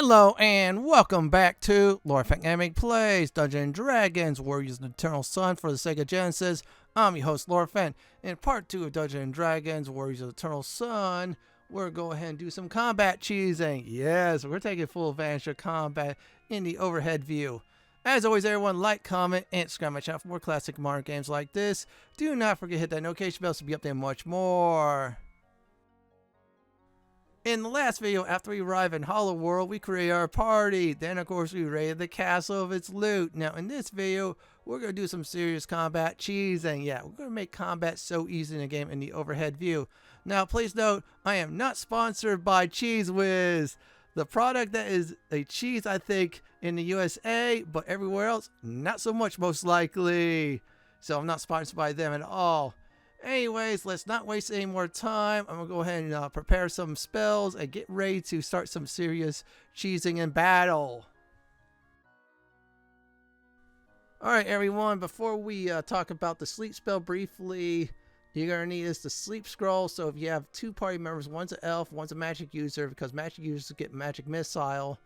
Hello and welcome back to Lorefang Anime Plays Dungeons & Dragons Warriors of the Eternal Sun for the Sega Genesis. I'm your host Lorefang. In part 2 of Dungeons & Dragons Warriors of the Eternal Sun, we're going to go ahead and do some combat cheesing. Yes, we're taking full advantage of combat in the overhead view. As always, everyone, like, comment, and subscribe my channel for more classic modern games like this. Do not forget to hit that notification bell to be updated much more. In the last video, after we arrive in Overworld, we create our party. Then, of course, we raid the castle of its loot. Now, in this video, we're going to do some serious combat cheesing. Yeah, we're going to make combat so easy in the game in the overhead view. Now, please note, I am not sponsored by Cheese Whiz. The product that is a cheese, I think, in the USA, but everywhere else, not so much, most likely. So, I'm not sponsored by them at all. Anyways, let's not waste any more time. I'm going to go ahead and prepare some spells and get ready to start some serious cheesing in battle. Alright everyone, before we talk about the sleep spell briefly, you're going to need is the sleep scroll. So if you have two party members, one's an elf, one's a magic user, because magic users get magic missile,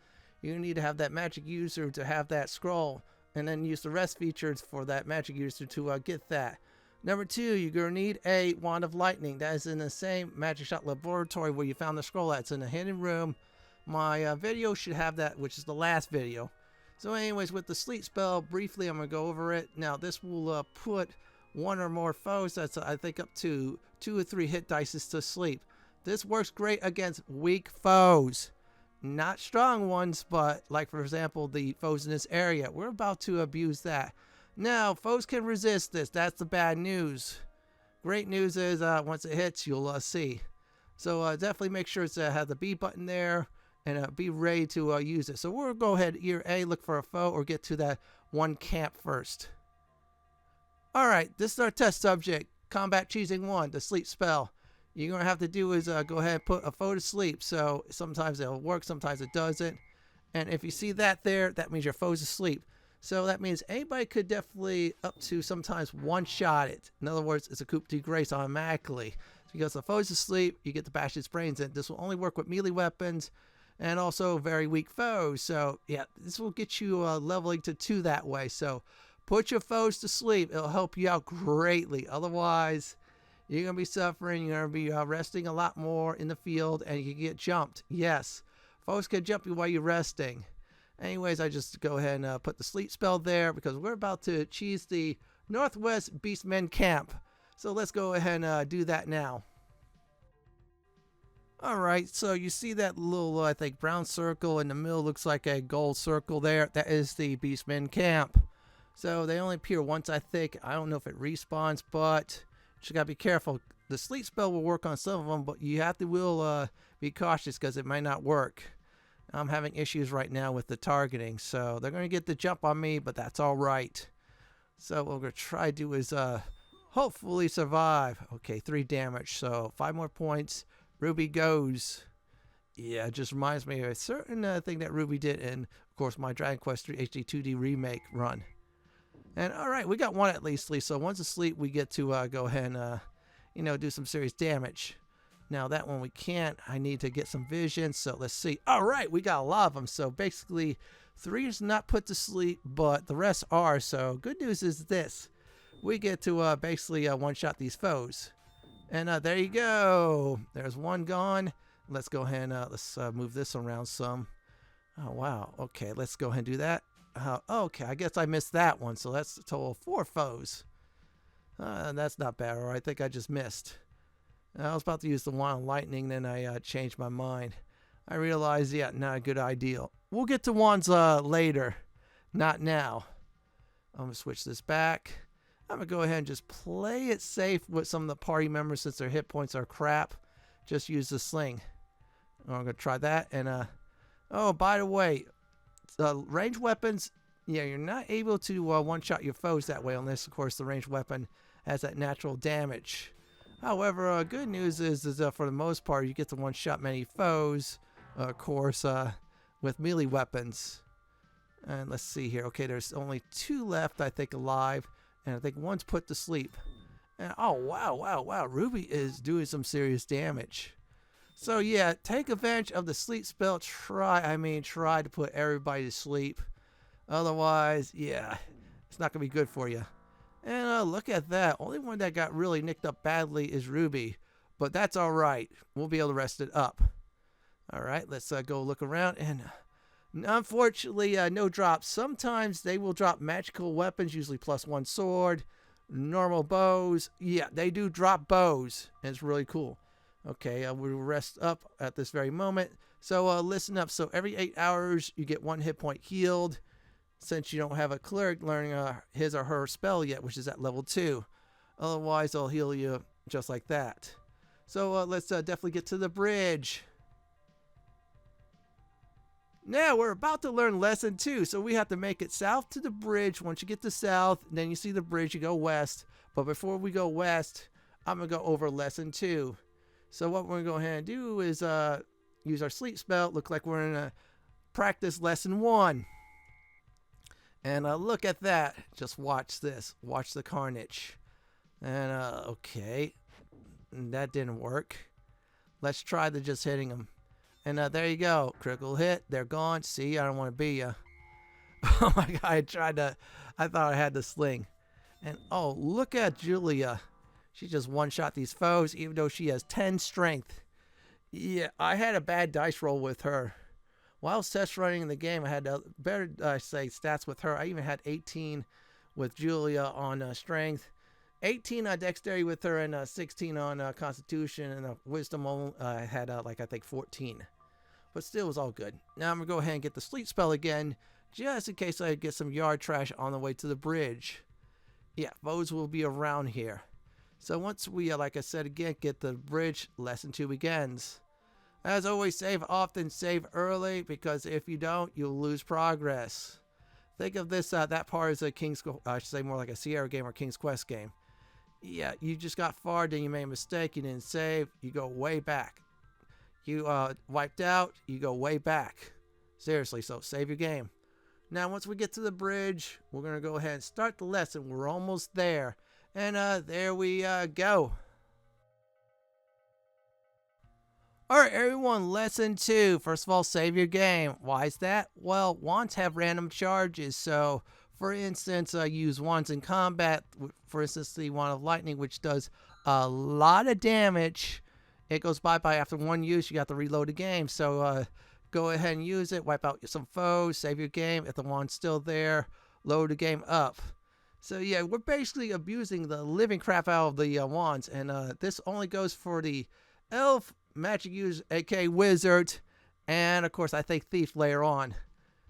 you need to have that magic user to have that scroll, and then use the rest features for that magic user to get that. Number 2, you're going to need a Wand of Lightning. That is in the same Magic Shot Laboratory where you found the scroll at. It's in a hidden room. My video should have that, which is the last video. So anyways, with the sleep spell, briefly I'm going to go over it. Now this will put one or more foes, that's I think up to 2 or 3 hit dice to sleep. This works great against weak foes. Not strong ones, but like for example the foes in this area. We're about to abuse that. Now, foes can resist this. That's the bad news. Great news is once it hits, you'll see. So definitely make sure to have the B button there and be ready to use it. So we'll go ahead, either A, look for a foe, or get to that one camp first. Alright, this is our test subject. Combat Cheesing 1, the sleep spell. You're going to have to do is go ahead and put a foe to sleep. So sometimes it'll work, sometimes it doesn't. And if you see that there, that means your foe's asleep. So that means anybody could definitely up to sometimes one-shot it. In other words, it's a coup de grace automatically. Because the foe's asleep, you get to bash its brains in. This will only work with melee weapons and also very weak foes. So yeah, this will get you leveling to 2 that way. So put your foes to sleep. It'll help you out greatly. Otherwise, you're going to be suffering. You're going to be resting a lot more in the field and you can get jumped. Yes, foes can jump you while you're resting. Anyways, I just go ahead and put the sleep spell there because we're about to cheese the Northwest Beastmen Camp. So let's go ahead and do that now. Alright, so you see that little, I think, brown circle in the middle looks like a gold circle there. That is the Beastmen Camp. So they only appear once, I think. I don't know if it respawns, but you just gotta be careful. The sleep spell will work on some of them, but you have to be cautious because it might not work. I'm having issues right now with the targeting, so they're going to get the jump on me, but that's all right. So what we're going to try to do is hopefully survive. Okay, 3 damage, so 5 more points. Ruby goes. Yeah, it just reminds me of a certain thing that Ruby did in, of course, my Dragon Quest III HD 2D remake run. And all right, we got 1 at least, so once asleep, we get to go ahead and, do some serious damage. Now that one we can't. I need to get some vision. So let's see. All right, we got a lot of them. So basically 3 is not put to sleep, but the rest are. So good news is this. We get to basically one-shot these foes. And there you go. There's 1 gone. Let's go ahead and let's move this around some. Oh, wow. Okay, let's go ahead and do that. Okay, I guess I missed that one. So that's a total of 4 foes. That's not bad. Or I think I just missed. I was about to use the Wand of Lightning, then I changed my mind. I realized, yeah, not a good idea. We'll get to wands later, not now. I'm going to switch this back. I'm going to go ahead and just play it safe with some of the party members since their hit points are crap. Just use the sling. I'm going to try that. And, oh, by the way, ranged weapons, yeah, you're not able to one-shot your foes that way unless, of course, the ranged weapon has that natural damage. However, good news is for the most part, you get to one-shot many foes, of course, with melee weapons. And let's see here. Okay, there's only 2 left, I think, alive. And I think 1's put to sleep. And, oh, wow. Ruby is doing some serious damage. So yeah, take advantage of the sleep spell. Try to put everybody to sleep. Otherwise, yeah, it's not gonna be good for you. And look at that. Only one that got really nicked up badly is Ruby, but that's all right. We'll be able to rest it up. All right, let's go look around. And unfortunately, no drops. Sometimes they will drop magical weapons, usually +1 sword, normal bows. Yeah, they do drop bows, and it's really cool. Okay, we'll rest up at this very moment. So listen up. So every 8 hours, you get 1 hit point healed. Since you don't have a cleric learning his or her spell yet, which is at level 2. Otherwise, they'll heal you just like that. So let's definitely get to the bridge. Now, we're about to learn lesson 2, so we have to make it south to the bridge. Once you get to south, then you see the bridge, you go west. But before we go west, I'm going to go over lesson 2. So what we're going to go ahead and do is use our sleep spell. Look like we're in a practice lesson 1. And look at that. Just watch this. Watch the carnage. And okay. That didn't work. Let's try the just hitting them. And there you go. Critical hit. They're gone. See, I don't want to be you. Oh my god, I thought I had the sling. And oh, look at Julia. She just one-shot these foes even though she has 10 strength. Yeah, I had a bad dice roll with her. While I was test running the game, I had better stats with her. I even had 18 with Julia on strength, 18 on dexterity with her, and 16 on constitution, and wisdom I had I think 14. But still, it was all good. Now I'm going to go ahead and get the sleep spell again, just in case I get some yard trash on the way to the bridge. Yeah, foes will be around here. So once we, like I said again, get the bridge, lesson 2 begins. As always, save often, save early, because if you don't, you'll lose progress. Think of this, that part as a I should say more like a Sierra game or King's Quest game. Yeah, you just got far, then you made a mistake, you didn't save, you go way back. You wiped out, you go way back. Seriously, so save your game. Now, once we get to the bridge, we're going to go ahead and start the lesson. We're almost there. And there we go. Alright everyone, lesson 2. First of all, save your game. Why is that? Well, wands have random charges, so for instance, use wands in combat. For instance, the wand of lightning, which does a lot of damage. It goes bye-bye after 1 use. You got to reload the game, so go ahead and use it. Wipe out some foes, save your game. If the wand's still there, load the game up. So yeah, we're basically abusing the living crap out of the wands, and this only goes for the elf, magic user, aka wizard, and of course I think thief later on.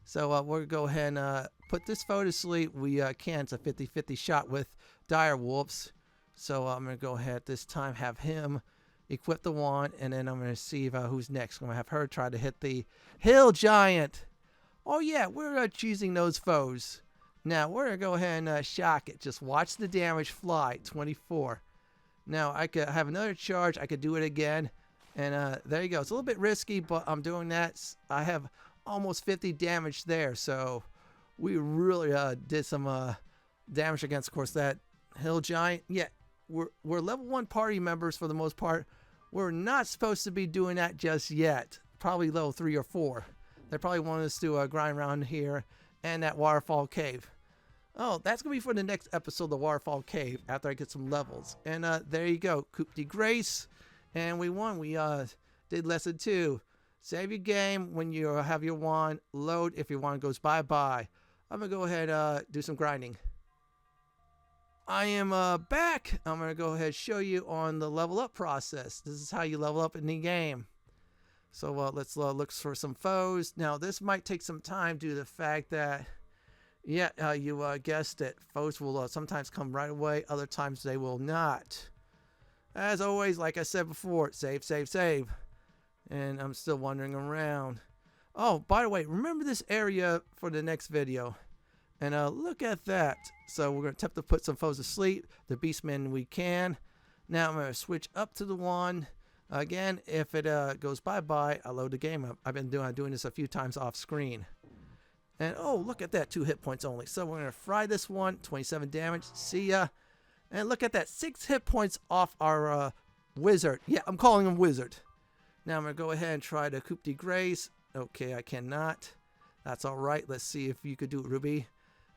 So we're gonna go ahead and put this foe to sleep. We can. It's a 50-50 shot with dire wolves. So I'm gonna go ahead this time, have him equip the wand, and then I'm gonna see who's next. I'm gonna have her try to hit the hill giant. Oh yeah, we're choosing those foes. Now we're gonna go ahead and shock it. Just watch the damage fly. 24. Now I could have another charge. I could do it again. And there you go. It's a little bit risky, but I'm doing that. I have almost 50 damage there. So we really did some damage against, of course, that hill giant. Yeah, we're level 1 party members for the most part. We're not supposed to be doing that just yet. Probably level 3 or 4. They probably want us to grind around here and that waterfall cave. Oh, that's going to be for the next episode, the waterfall cave, after I get some levels. And there you go. Coup de grace. And we won. We did lesson 2. Save your game when you have your wand. Load if your wand goes bye-bye. I'm going to go ahead and do some grinding. I am back. I'm going to go ahead and show you on the level up process. This is how you level up in the game. So let's look for some foes. Now, this might take some time due to the fact that, yeah, you guessed it. Foes will sometimes come right away. Other times they will not. As always, like I said before, save, save, save. And I'm still wandering around. Oh, by the way, remember this area for the next video. And look at that. So we're going to attempt to put some foes to sleep. The beastmen we can. Now I'm going to switch up to the wand. Again, if it goes bye-bye, I load the game up. I've been doing this a few times off screen. And oh, look at that, 2 hit points only. So we're going to fry this one, 27 damage. See ya. And look at that, 6 hit points off our wizard. Yeah, I'm calling him wizard. Now I'm going to go ahead and try to coup de grace. Okay, I cannot. That's alright. Let's see if you could do it, Ruby.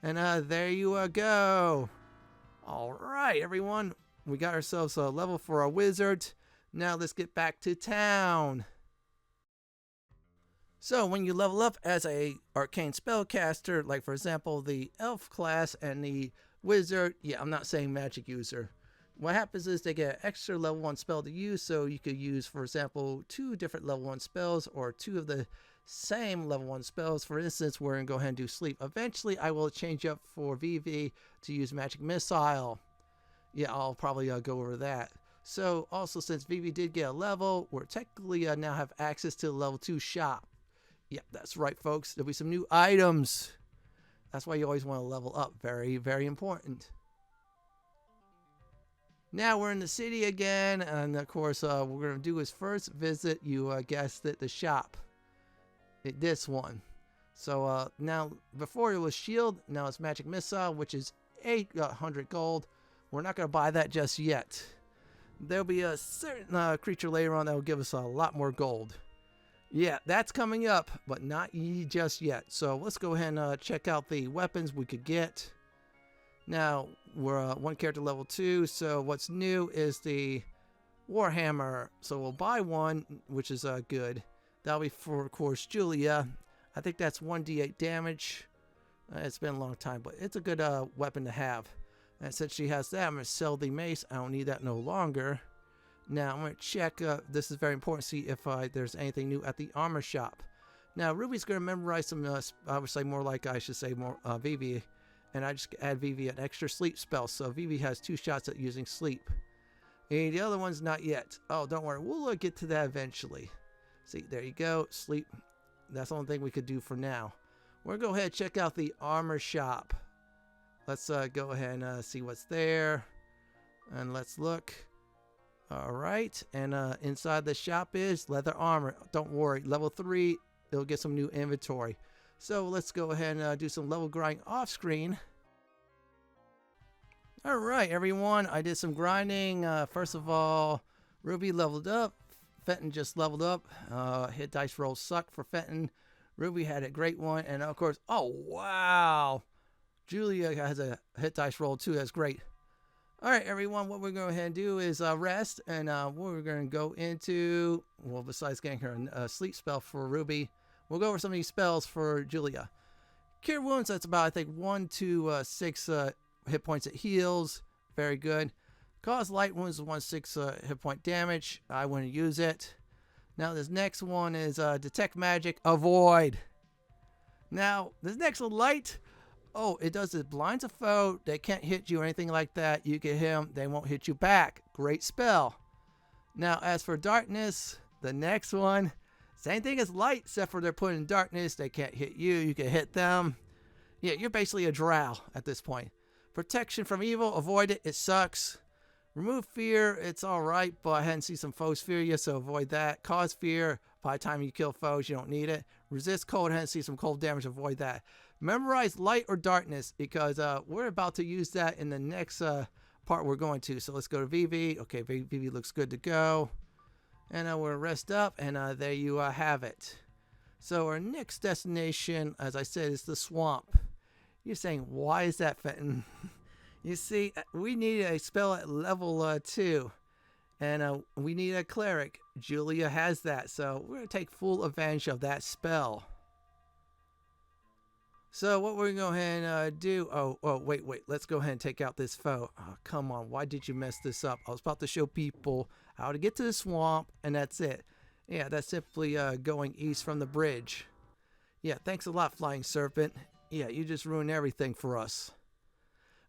And there you go. Alright, everyone. We got ourselves a level for our wizard. Now let's get back to town. So when you level up as a arcane spellcaster, like for example the elf class and the wizard, yeah, I'm not saying magic user. What happens is they get an extra level 1 spell to use, so you could use, for example, 2 different level 1 spells or 2 of the same level 1 spells. For instance, we're going to go ahead and do sleep. Eventually, I will change up for Vivi to use magic missile. Yeah, I'll probably go over that. So also, since Vivi did get a level, we're technically now have access to the level 2 shop. Yeah, that's right, folks. There'll be some new items. That's why you always want to level up. Very, very important. Now we're in the city again, and of course, what we're going to do is first visit, you guessed it, the shop. This one. So now, before it was shield, now it's magic missile, which is 800 gold. We're not going to buy that just yet. There'll be a certain creature later on that will give us a lot more gold. Yeah, that's coming up, but not just yet. So let's go ahead and check out the weapons we could get. Now, we're 1 character level 2, so what's new is the Warhammer. So we'll buy one, which is good. That'll be for, of course, Julia. I think that's 1d8 damage. It's been a long time, but it's a good weapon to have. And since she has that, I'm going to sell the mace. I don't need that no longer. Now, I'm going to check. This is very important to see if there's anything new at the armor shop. Now, Ruby's going to memorize some, I would say more like, I should say more Vivi. And I just add Vivi an extra sleep spell. So Vivi has 2 shots at using sleep. And the other one's not yet. Oh, don't worry. We'll get to that eventually. See, there you go. Sleep. That's the only thing we could do for now. We're going to go ahead and check out the armor shop. Let's go ahead and see what's there. And let's look. Alright. And inside the shop is leather armor. Don't worry. Level 3, it'll get some new inventory. So let's go ahead and do some level grind off screen. Alright, everyone. I did some grinding. First of all, Ruby leveled up. Fenton just leveled up. Hit dice rolls suck for Fenton. Ruby had a great one. And of course, oh wow! Julia has a hit dice roll too. That's great. Alright, everyone. What we're going to go ahead and do is rest. And what we're going to go into, well, besides getting her a sleep spell for Ruby, we'll go over some of these spells for Julia. Cure Wounds, that's about, I think, 1 to 6 hit points it heals. Very good. Cause Light Wounds is 1/6 hit point damage. I wouldn't use it. Now this next one is Detect Magic, Avoid. Now this next one, Light. Oh, it does it blinds a foe. They can't hit you or anything like that. You get him, they won't hit you back. Great spell. Now as for Darkness, the next one, same thing as Light, except for they're put in darkness. They can't hit you. You can hit them. Yeah, you're basically a drow at this point. Protection from evil, avoid it. It sucks. Remove fear, it's alright, but I hadn't seen some foes fear you, so avoid that. Cause fear, by the time you kill foes, you don't need it. Resist cold, I hadn't seen some cold damage, avoid that. Memorize light or darkness, because we're about to use that in the next part we're going to. So let's go to Vivi. Okay, Vivi looks good to go. And we'll rest up, and there you have it. So our next destination, as I said, is the swamp. You're saying, why is that, Fenton? You see, we need a spell at level 2. And we need a cleric. Julia has that, so we're going to take full advantage of that spell. So what we're going to go ahead and do... Oh, wait. Let's go ahead and take out this foe. Oh, come on. Why did you mess this up? I was about to show people how to get to the swamp, and that's it. Yeah, that's simply going east from the bridge. Yeah, thanks a lot, Flying Serpent. Yeah, you just ruined everything for us.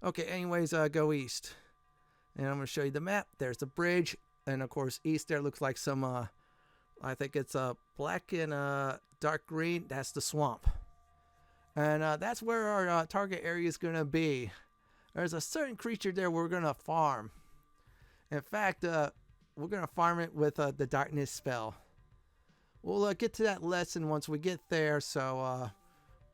Okay, anyways, go east. And I'm going to show you the map. There's the bridge. And, of course, east there looks like some, I think it's black and dark green. That's the swamp. And that's where our target area is going to be. There's a certain creature there we're going to farm. In fact, we're going to farm it with the darkness spell. We'll get to that lesson once we get there. So,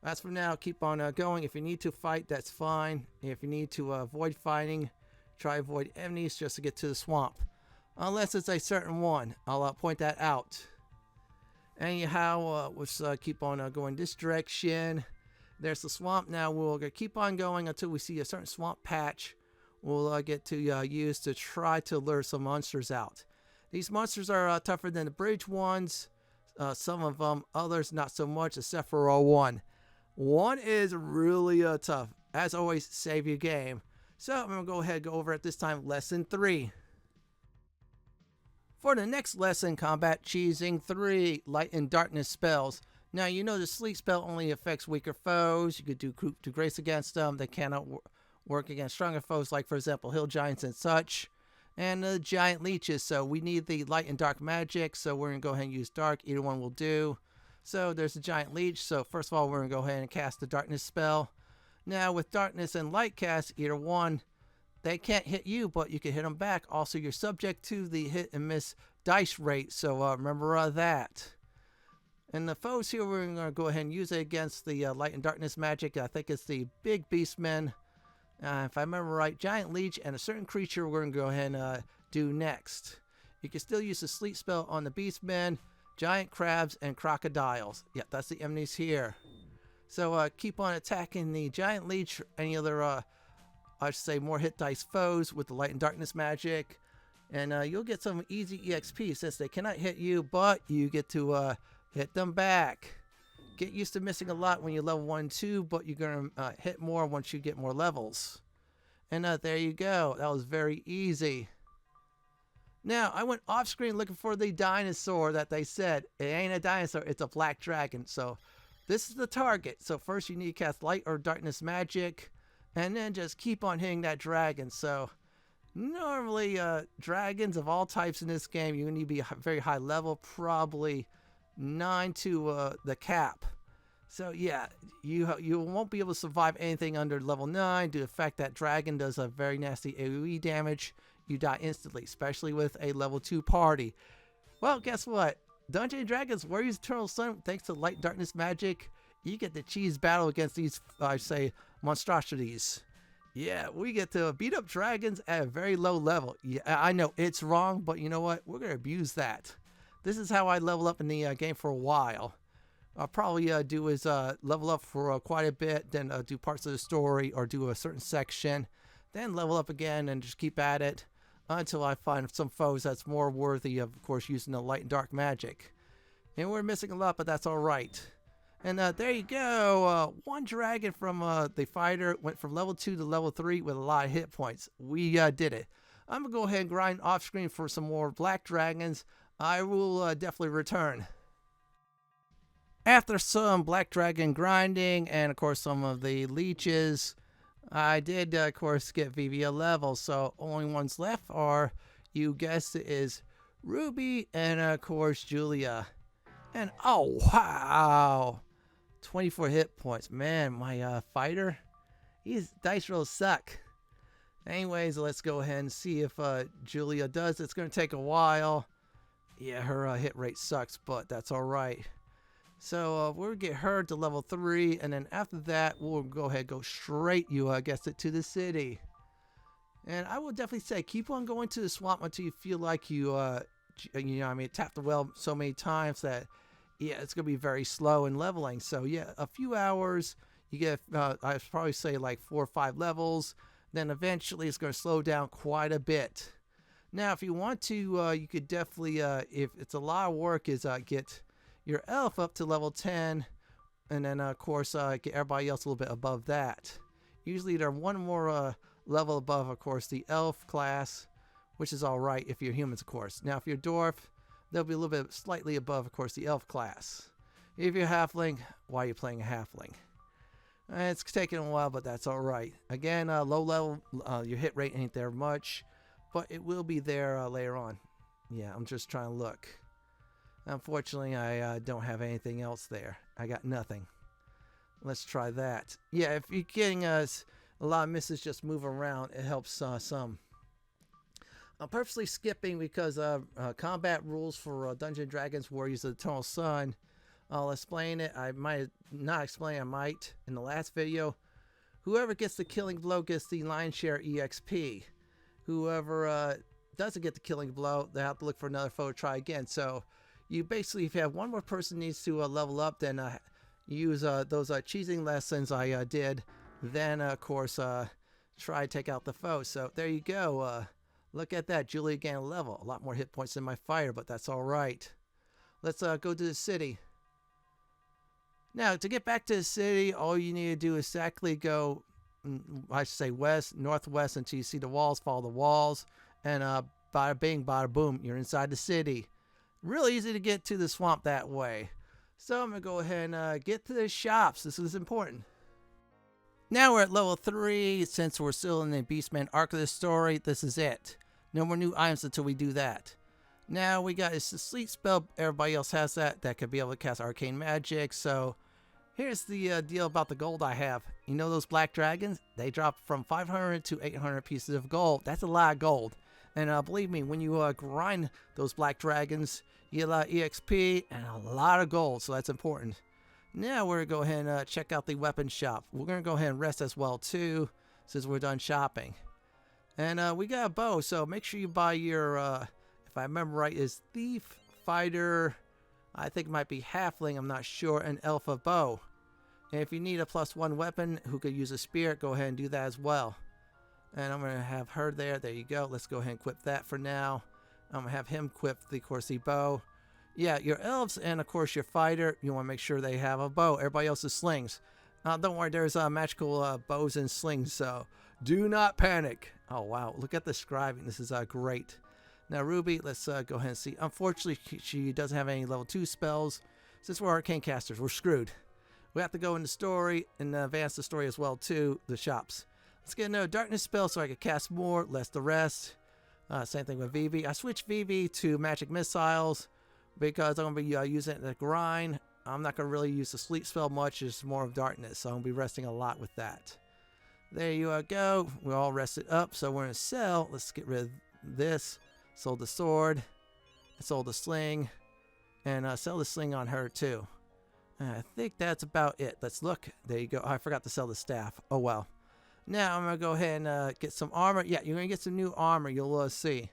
as for now, keep on going. If you need to fight, that's fine. If you need to avoid fighting, try avoid enemies just to get to the swamp. Unless it's a certain one. I'll point that out. Anyhow, let's keep on going this direction. There's the swamp. Now we'll keep on going until we see a certain swamp patch we'll get to use to try to lure some monsters out. These monsters are tougher than the bridge ones. Some of them, others not so much, except for one. One is really tough. As always, save your game. So I'm going to go ahead and go over at this time lesson 3. For the next lesson, combat choosing 3 light and darkness spells. Now you know the sleep spell only affects weaker foes. You could do coup de grace against them. They cannot work against stronger foes, like for example hill giants and such. And the giant leeches. So we need the light and dark magic. So we're going to go ahead and use dark. Either one will do. So there's a giant leech. So first of all, we're going to go ahead and cast the darkness spell. Now with darkness and light cast, either one, they can't hit you, but you can hit them back. Also, you're subject to the hit and miss dice rate. So remember that. And the foes here, we're going to go ahead and use it against the light and darkness magic. I think it's the big beastmen. If I remember right, giant leech and a certain creature we're going to go ahead and do next. You can still use the sleep spell on the beastmen, giant crabs, and crocodiles. Yeah, that's the enemies here. So keep on attacking the giant leech, any other, I should say, more hit dice foes with the light and darkness magic. And you'll get some easy EXP since they cannot hit you, but you get to hit them back. Get used to missing a lot when you're level 1 and 2, but you're going to hit more once you get more levels. And there you go. That was very easy. Now, I went off screen looking for the dinosaur that they said. It ain't a dinosaur, it's a black dragon. So this is the target. So first you need to cast light or darkness magic, and then just keep on hitting that dragon. So normally dragons of all types in this game, you need to be very high level, probably 9 to the cap. So yeah, you won't be able to survive anything under level 9 due to the fact that dragon does a very nasty AoE damage. You die instantly, especially with a level 2 party. Well, guess what? Dungeons & Dragons Warriors Eternal Sun, thanks to light darkness magic, you get the cheese battle against these, I say, monstrosities. Yeah, we get to beat up dragons at a very low level. Yeah, I know it's wrong, but you know what? We're going to abuse that. This is how I level up in the game for a while. I'll probably do is level up for quite a bit, then do parts of the story or do a certain section, then level up again and just keep at it until I find some foes that's more worthy of course, using the light and dark magic. And we're missing a lot, but that's all right. And there you go. One dragon from the fighter went from level 2 to level 3 with a lot of hit points. We did it. I'm going to go ahead and grind off screen for some more black dragons. I will definitely return. After some black dragon grinding and of course some of the leeches, I did of course get Vivi a level. So only ones left are, you guessed it, is Ruby and of course Julia. And oh wow, 24 hit points. Man, my fighter, his dice rolls suck. Anyways, let's go ahead and see if Julia does. It's going to take a while. Yeah, her hit rate sucks, but that's all right. So we'll get her to level 3, and then after that, we'll go ahead and go straight, you guessed it, to the city. And I will definitely say, keep on going to the swamp until you feel like you know, I mean, tap the well so many times that, yeah, it's going to be very slow in leveling. So yeah, a few hours, you get, I'd probably say like 4 or 5 levels. Then eventually it's going to slow down quite a bit. Now, if you want to, you could definitely, if it's a lot of work, is get your elf up to level 10. And then, of course, get everybody else a little bit above that. Usually they're one more level above, of course, the elf class, which is all right if you're humans, of course. Now, if you're dwarf, they'll be a little bit slightly above, of course, the elf class. If you're halfling, why are you playing a halfling? It's taking a while, but that's all right. Again, low level, your hit rate ain't there much, but it will be there later on. Yeah, I'm just trying to look. Unfortunately, I don't have anything else there. I got nothing. Let's try that. Yeah, if you're getting a lot of misses, just move around. It helps some. I'm purposely skipping because combat rules for Dungeons & Dragons Warriors of the Eternal Sun. I'll explain it. I might not explain. I might in the last video. Whoever gets the killing blow gets the lion's share EXP. Whoever doesn't get the killing blow, they have to look for another foe to try again. So you basically, if you have one more person needs to level up, then use those cheesing lessons I did. Then, of course, try to take out the foe. So there you go. Look at that. Julia gained a level. A lot more hit points than my fighter, but that's all right. Let's go to the city. Now, to get back to the city, all you need to do is exactly go, I should say west, northwest, until you see the walls. Follow the walls, and bada bing, bada boom, you're inside the city. Really easy to get to the swamp that way. So I'm going to go ahead and get to the shops. This is important. Now we're at level 3. Since we're still in the Beastmen arc of the story, this is it. No more new items until we do that. Now we got it's the sleep spell. Everybody else has that. That could be able to cast arcane magic. So here's the deal about the gold I have. You know those black dragons? They drop from 500 to 800 pieces of gold. That's a lot of gold. And believe me, when you grind those black dragons, you get a lot of EXP and a lot of gold. So that's important. Now we're going to go ahead and check out the weapon shop. We're going to go ahead and rest as well too, since we're done shopping. And we got a bow, so make sure you buy your, if I remember right, is Thief, Fighter, I think it might be Halfling, I'm not sure, and Alpha bow. And if you need a +1 weapon who could use a spear, go ahead and do that as well. And I'm going to have her there. There you go. Let's go ahead and equip that for now. I'm going to have him equip the, of course, the bow. Yeah, your elves and, of course, your fighter, you want to make sure they have a bow. Everybody else is slings. Don't worry, there's magical bows and slings, so do not panic. Oh, wow. Look at the scribing. This is great. Now, Ruby, let's go ahead and see. Unfortunately, she doesn't have any level 2 spells. Since we're arcane casters, we're screwed. We have to go in the story and advance the story as well, too, the shops. Let's get another darkness spell so I can cast more, less the rest. Same thing with Vivi. I switched Vivi to magic missiles because I'm going to be using it in the grind. I'm not going to really use the sleep spell much. It's more of darkness, so I'm going to be resting a lot with that. There you go. We're all rested up, so we're going to sell. Let's get rid of this. Sold the sword. Sold the sling. And sell the sling on her, too. I think that's about it. Let's look. There you go. Oh, I forgot to sell the staff. Oh, well. Now, I'm going to go ahead and get some armor. Yeah, you're going to get some new armor. You'll see.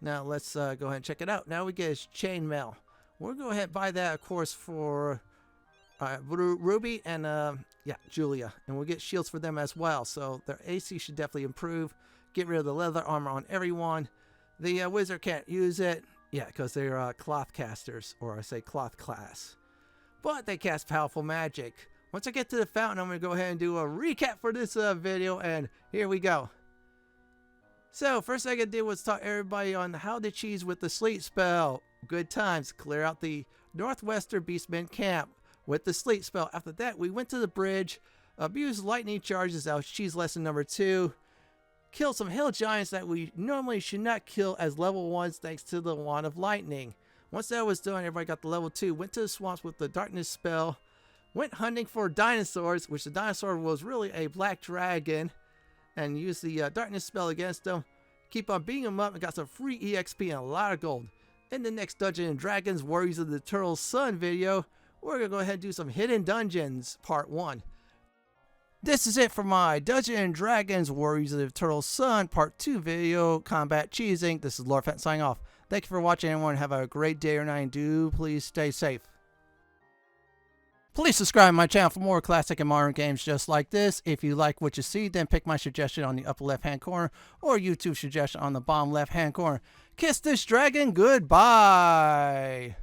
Now, let's go ahead and check it out. Now we get his chainmail. We'll go ahead and buy that, of course, for Ruby and, yeah, Julia. And we'll get shields for them as well. So their AC should definitely improve. Get rid of the leather armor on everyone. The wizard can't use it. Yeah, because they're cloth casters, or I say cloth class. But they cast powerful magic. Once I get to the fountain, I'm going to go ahead and do a recap for this video, and here we go. So, first thing I did was taught everybody on how to cheese with the sleep spell. Good times. Clear out the northwestern Beastmen Camp with the sleep spell. After that, we went to the bridge, abused lightning charges. That was cheese lesson number 2. Killed some hill giants that we normally should not kill as level 1s thanks to the wand of lightning. Once that was done, everybody got the level 2. Went to the swamps with the darkness spell. Went hunting for dinosaurs, which the dinosaur was really a black dragon, and used the darkness spell against them. Keep on beating them up and got some free EXP and a lot of gold. In the next Dungeons & Dragons Warriors of the Eternal Sun video, we're going to go ahead and do some Hidden Dungeons Part 1. This is it for my Dungeons & Dragons Warriors of the Eternal Sun Part 2 video, Combat Cheesing. This is Lord Fent signing off. Thank you for watching, everyone. Have a great day or night, and do please stay safe. Please subscribe to my channel for more classic and modern games just like this. If you like what you see, then pick my suggestion on the upper left hand corner or YouTube suggestion on the bottom left hand corner. Kiss this dragon goodbye.